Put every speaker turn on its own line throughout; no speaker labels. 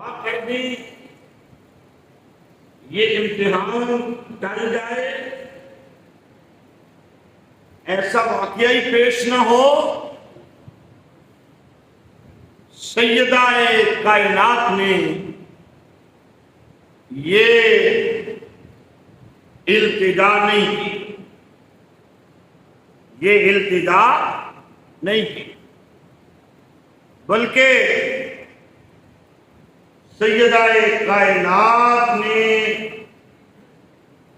कर दी, ये इम्तिहान टल जाए, ऐसा वाकया ही पेश न हो। सैयदाए कायनात ने ये इल्तिजा नहीं की, ये इल्तिजा नहीं की, बल्कि सैयदाए कायनात ने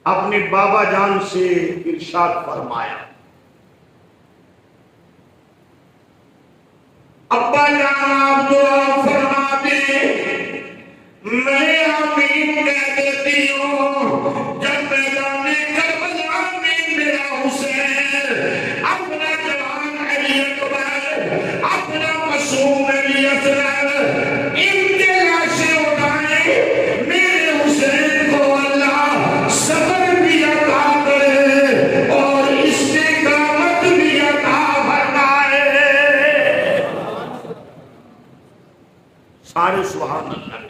अपने बाबा जान से इरशाद फरमाया, अब्बा जान आप दुआ फरमा दे, मैं आमीन कह देती हूँ। जब मैदान करबला में मेरा हुसैन अपना जवान अली अकबर, अपना मासूम अली असगर इनके लाशें उठाए, मेरे हुसैन को अल्लाह सब्र भी अता करे और इस्तिकामत भी अता फरमाए। सारे सुभान अल्लाह,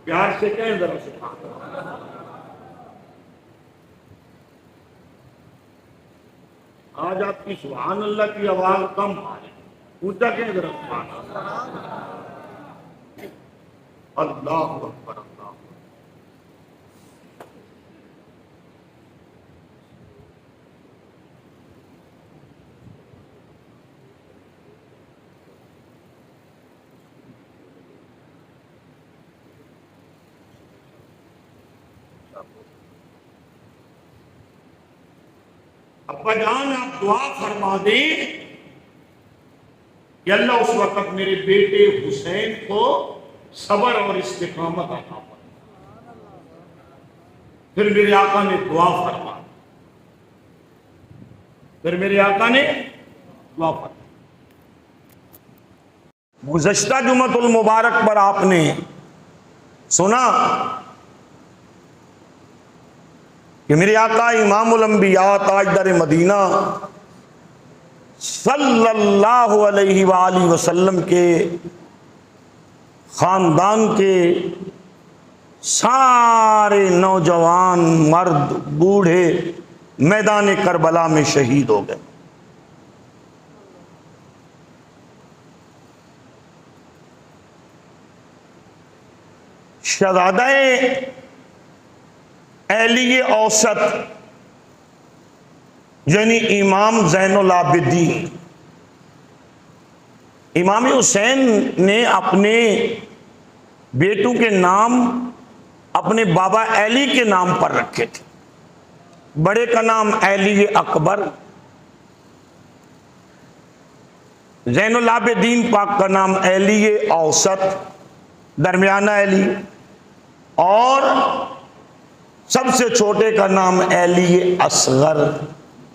प्यार से कहें जरा सुभान अल्लाह। आज आपकी सुभान अल्लाह की आवाज कम आ रही, ऊंचा कहें जरा सुभान अल्लाह। अल्लाहु अकबर, अल्लाह। अब्बा जान आप दुआ फरमा दें कि अल्लाह उस वक्त मेरे बेटे हुसैन को सब्र और इस्तिकामत अता फरमाए। फिर मेरे आका ने दुआ फरमा, फिर मेरे आका ने दुआ फरमा। गुज़श्ता जुमअतुल मुबारक पर आपने सुना कि मेरे आका इमामुल अंबिया ताजदार मदीना सल्लल्लाहु अलैहि वसल्लम के खानदान के सारे नौजवान मर्द बूढ़े मैदान करबला में शहीद हो गए। शहज़ादा-ए अहली औसत यानी इमाम ज़ैनुल आबिदीन इमाम हुसैन ने अपने बेटों के नाम अपने बाबा अली के नाम पर रखे थे। बड़े का नाम अली अकबर, ज़ैनुल आबिदीन पाक का नाम अली औसत दरमियाना अली, और सबसे छोटे का नाम अली असगर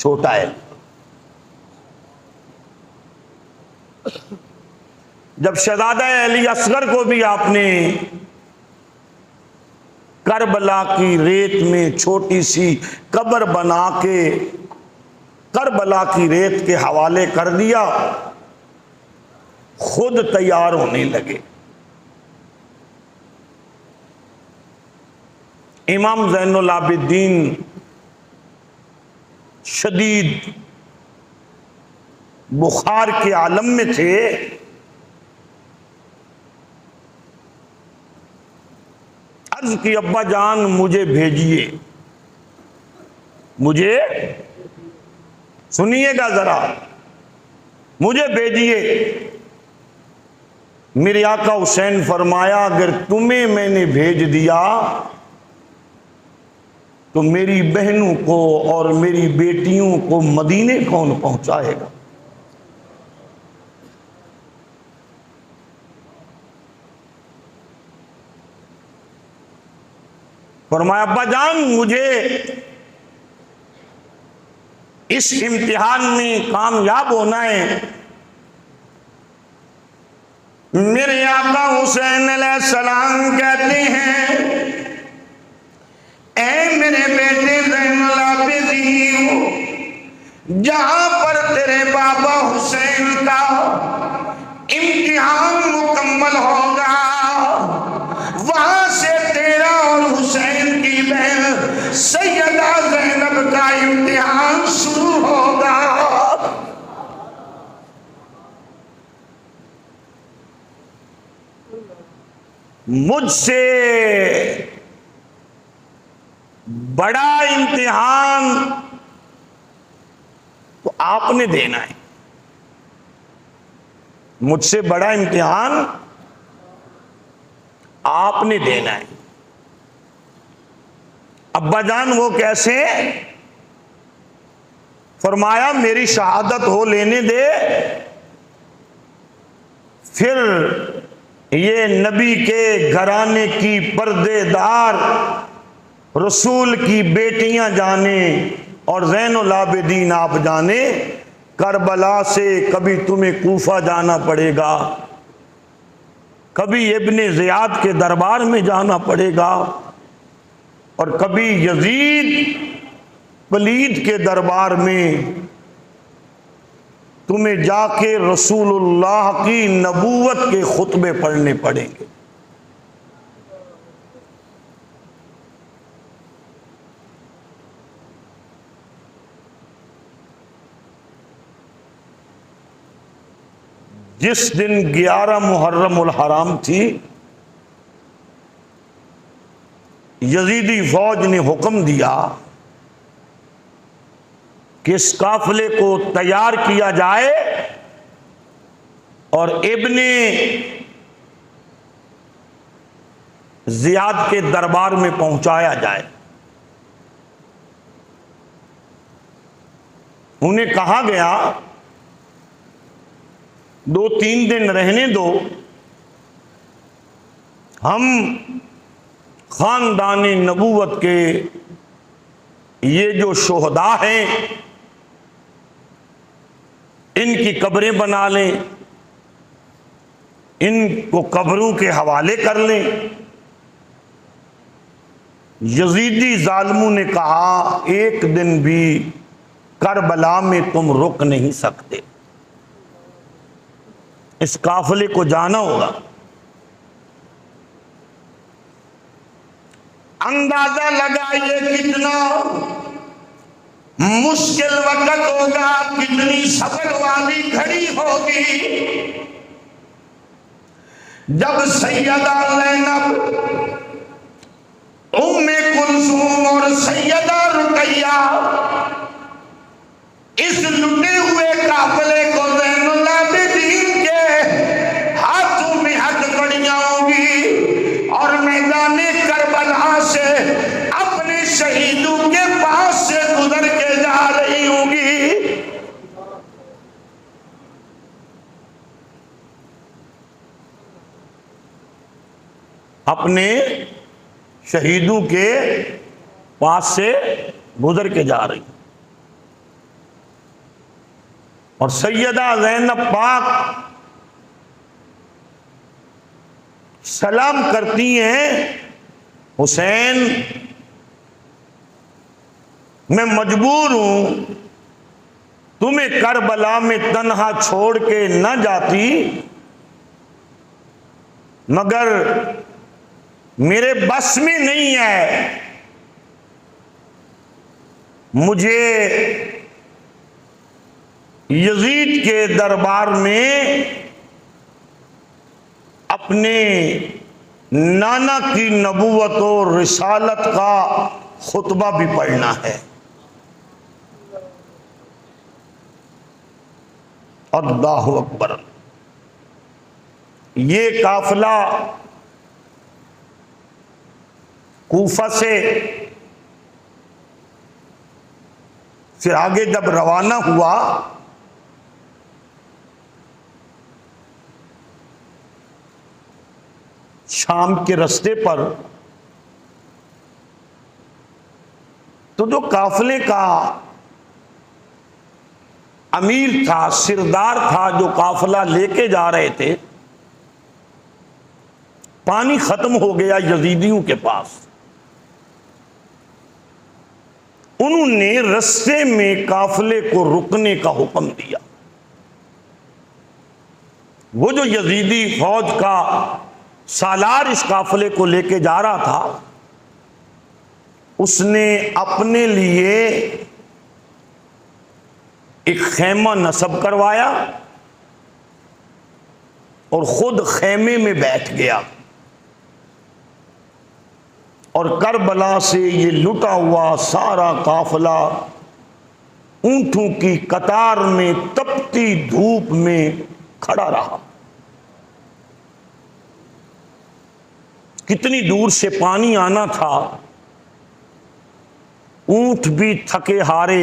छोटा अली। जब शहज़ादा अली असगर को भी आपने करबला की रेत में छोटी सी कब्र बना के करबला की रेत के हवाले कर दिया, खुद तैयार होने लगे। इमाम ज़ैनुल आबिदीन शदीद बुखार के आलम में थे। अर्ज की, अब्बा जान मुझे भेजिए, मुझे सुनिएगा जरा, मुझे भेजिए। मेरे आका हुसैन फरमाया, अगर तुम्हें मैंने भेज दिया तो मेरी बहनों को और मेरी बेटियों को मदीने कौन पहुंचाएगा? फरमाया, अब्बा जान मुझे इस इम्तिहान में कामयाब होना है। मेरे आका हुसैन अलैहिस्सलाम कहते हैं, ऐ मेरे बेटे ज़ैनुल आबिदीन, जहां पर तेरे बाबा हुसैन का इम्तिहान मुकम्मल हो मुझसे बड़ा इम्तिहान तो आपने देना है। मुझसे बड़ा इम्तिहान आपने देना है। अब्बा जान वो कैसे? फरमाया मेरी शहादत हो लेने दे, फिर ये नबी के घराने की पर्देदार रसूल की बेटियां जाने और ज़ैनुल आबिदीन आप जाने, करबला से कभी तुम्हें कूफा जाना पड़ेगा, कभी इब्ने ज़ियाद के दरबार में जाना पड़ेगा, और कभी यजीद वलीद के दरबार में तुम्हें जाके रसूलुल्लाह की नबूवत के खुतबे पढ़ने पड़ेंगे। जिस दिन 11 मुहर्रमुल हराम थी, यजीदी फौज ने हुक्म दिया कि इस काफिले को तैयार किया जाए और इब्ने ज़ियाद के दरबार में पहुंचाया जाए। उन्हें कहा गया 2-3 दिन रहने दो, हम खानदानी नबूवत के ये जो शोहदा हैं इनकी कब्रें बना लें, इनको कब्रों के हवाले कर लें। यजीदी जालिमों ने कहा एक दिन भी करबला में तुम रुक नहीं सकते, इस काफिले को जाना होगा। अंदाजा लगाइए कितना मुश्किल वक्त होगा, कितनी सफर वाली घड़ी होगी जब सैयदा ज़ैनब, उम्मे कुलसूम और सैयदा रुकैया इस लुटे हुए काफिले को ज़ैनुल आबिदीन के हाथों में हथकड़ियां होंगी और मैदाने करबला से अपने शहीदों के पास से गुजर के जा रही होंगी। अपने शहीदों के पास से गुजर के जा रही, और सैयदा ज़ैनब पाक सलाम करती हैं, हुसैन मैं मजबूर हूं, तुम्हें करबला में तन्हा छोड़ के न जाती, मगर मेरे बस में नहीं है, मुझे यजीद के दरबार में अपने नाना की नबूवत और रिसालत का खुतबा भी पढ़ना है। अल्लाहु अकबर। ये काफिला कूफा से फिर आगे जब रवाना हुआ, शाम के रास्ते पर, तो जो काफिले का अमीर था, सिरदार था, जो काफिला लेके जा रहे थे, पानी खत्म हो गया यजीदियों के पास। उन्होंने रास्ते में काफिले को रुकने का हुक्म दिया। वो जो यजीदी फौज का सालार इस काफिले को लेके जा रहा था, उसने अपने लिए एक खेमा नस्ब करवाया और खुद खेमे में बैठ गया और करबला से ये लुटा हुआ सारा काफिला ऊंटों की कतार में तपती धूप में खड़ा रहा। कितनी दूर से पानी आना था, ऊंट भी थके हारे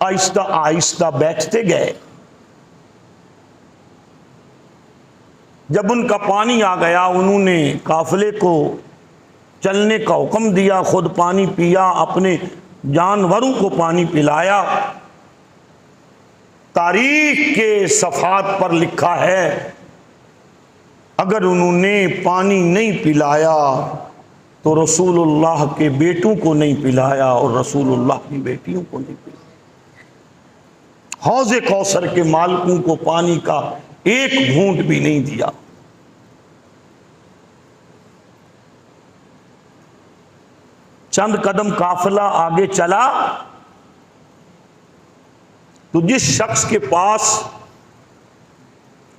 आहिस्ता आहिस्ता बैठते गए। जब उनका पानी आ गया, उन्होंने काफिले को चलने का हुक्म दिया, खुद पानी पिया, अपने जानवरों को पानी पिलाया। तारीख के सफ़ात पर लिखा है, अगर उन्होंने पानी नहीं पिलाया तो रसूलुल्लाह के बेटों को नहीं पिलाया और रसूलुल्लाह की बेटियों को नहीं पिलाया। हौज़े कौसर के मालिकों को पानी का एक घूंट भी नहीं दिया। चंद कदम काफिला आगे चला तो जिस शख्स के पास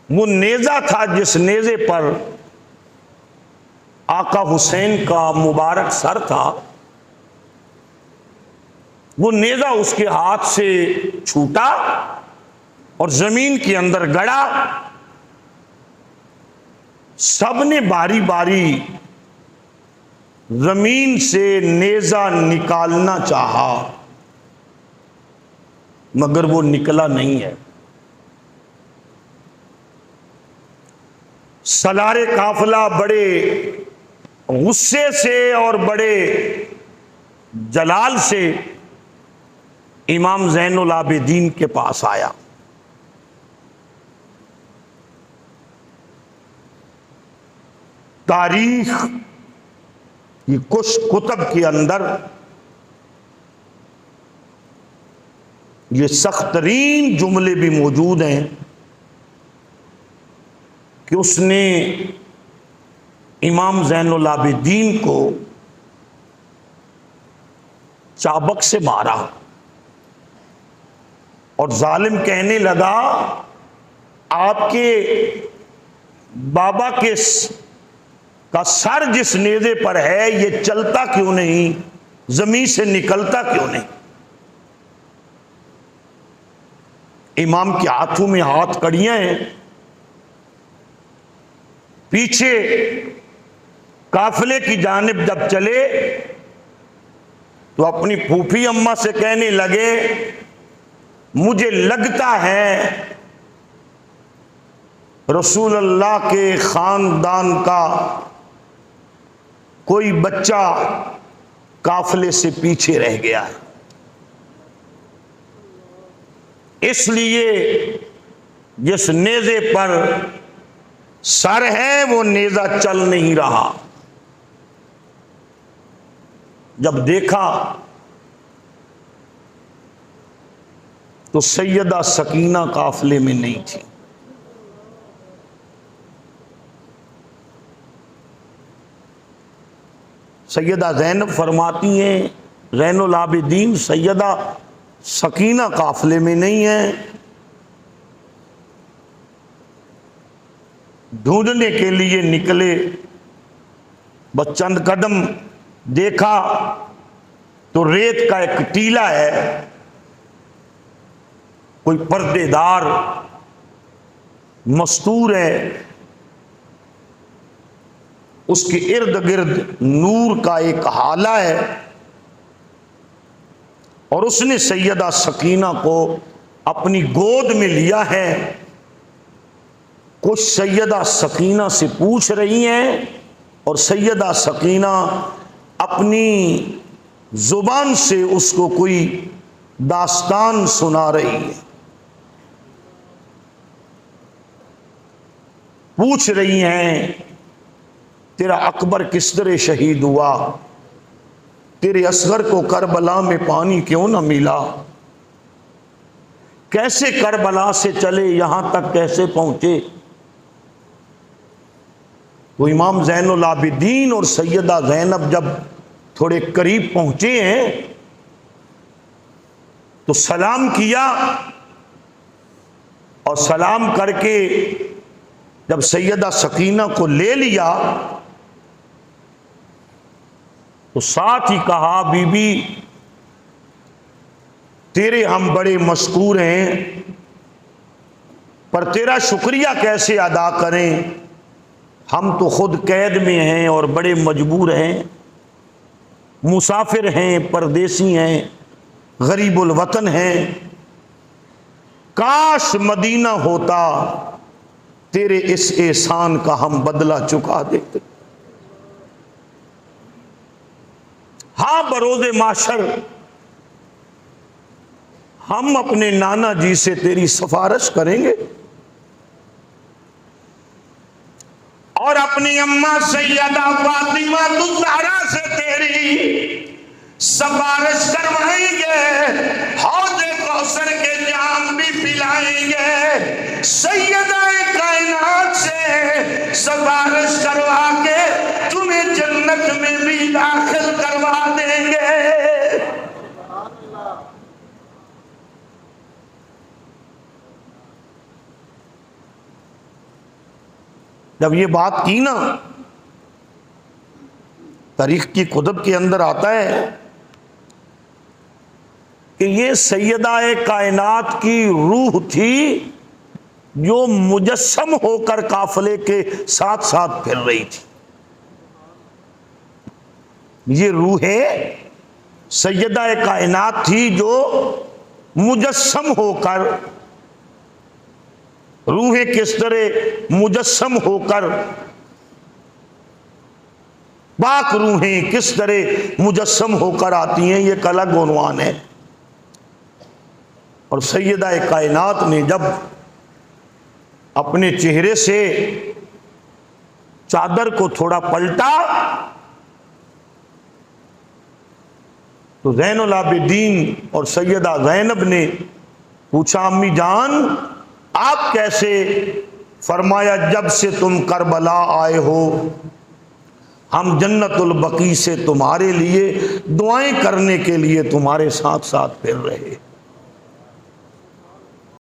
वो नेजा था, जिस नेजे पर आका हुसैन का मुबारक सर था, वो नेजा उसके हाथ से छूटा और जमीन के अंदर गड़ा। सबने बारी बारी जमीन से नेजा निकालना चाहा, मगर वो निकला नहीं है। सलारे काफिला बड़े गुस्से से और बड़े जलाल से इमाम ज़ैनुल आबिदीन के पास आया। तारीख की कुछ कुतब के अंदर ये सख्त तरीन जुमले भी मौजूद हैं कि उसने इमाम ज़ैनुल आबिदीन को चाबक से मारा और जालिम कहने लगा, आपके बाबा के का सर जिस नेज़े पर है ये चलता क्यों नहीं, जमीन से निकलता क्यों नहीं। इमाम के हाथों में हाथ कड़ियां हैं। पीछे काफिले की जानिब जब चले तो अपनी फूफी अम्मा से कहने लगे, मुझे लगता है रसूलुल्लाह के खानदान का कोई बच्चा काफिले से पीछे रह गया है, इसलिए जिस नेज़े पर सर है वो नेज़ा चल नहीं रहा। जब देखा तो सैयदा सकीना काफिले में नहीं थी। सैयदा ज़ैनब फरमाती हैं, ज़ैनुल आबिदीन सैयदा सकीना काफिले में नहीं है। ढूंढने के लिए निकले, बस चंद कदम देखा तो रेत का एक टीला है, कोई पर्देदार मस्तूर है, उसके इर्द गिर्द नूर का एक हाला है और उसने सैयदा सकीना को अपनी गोद में लिया है। कुछ सैयदा सकीना से पूछ रही हैं और सैयदा सकीना अपनी जुबान से उसको कोई दास्तान सुना रही है। पूछ रही हैं, तेरा अकबर किस तरह शहीद हुआ, तेरे असगर को करबला में पानी क्यों न मिला, कैसे करबला से चले यहां तक कैसे पहुंचे। तो इमाम ज़ैनुल आबिदीन और सैयदा ज़ैनब जब थोड़े करीब पहुंचे हैं तो सलाम किया और सलाम करके जब सैयदा सकीना को ले लिया तो साथ ही कहा, बीबी तेरे हम बड़े मशकूर हैं, पर तेरा शुक्रिया कैसे अदा करें, हम तो खुद कैद में हैं और बड़े मजबूर हैं, मुसाफिर हैं, परदेसी हैं, गरीबुल वतन हैं। काश मदीना होता, तेरे इस एहसान का हम बदला चुका देते। हाँ, बरोज़े माशर हम अपने नाना जी से तेरी सिफारिश करेंगे और अपनी अम्मा सैयदा फातिमा ज़हरा से तेरी सिफारिश करवाएंगे, हौज़े कौसर के जाम भी पिलाएंगे, सैयदा कायनात से सिफारिश करवा के तुम्हें जन्नत में भी दाखिल करवा देंगे। जब ये बात की ना, तारीख की कुतुब के अंदर आता है कि ये सैयदा कायनात की रूह थी जो मुजस्सम होकर काफिले के साथ साथ फिर रही थी। ये रूह सैयदा कायनात थी जो मुजस्सम होकर, रूहें किस तरह मुजस्सम होकर, पाक रूहें किस तरह मुजस्सम होकर आती हैं, ये एक अलग उन्वान है। और सैयदा कायनात ने जब अपने चेहरे से चादर को थोड़ा पलटा तो ज़ैनुल आबिदीन और सैयदा ज़ैनब ने पूछा, अम्मी जान आप कैसे? फरमाया, जब से तुम करबला आए हो हम जन्नतुल बकी से तुम्हारे लिए दुआएं करने के लिए तुम्हारे साथ साथ फिर रहे।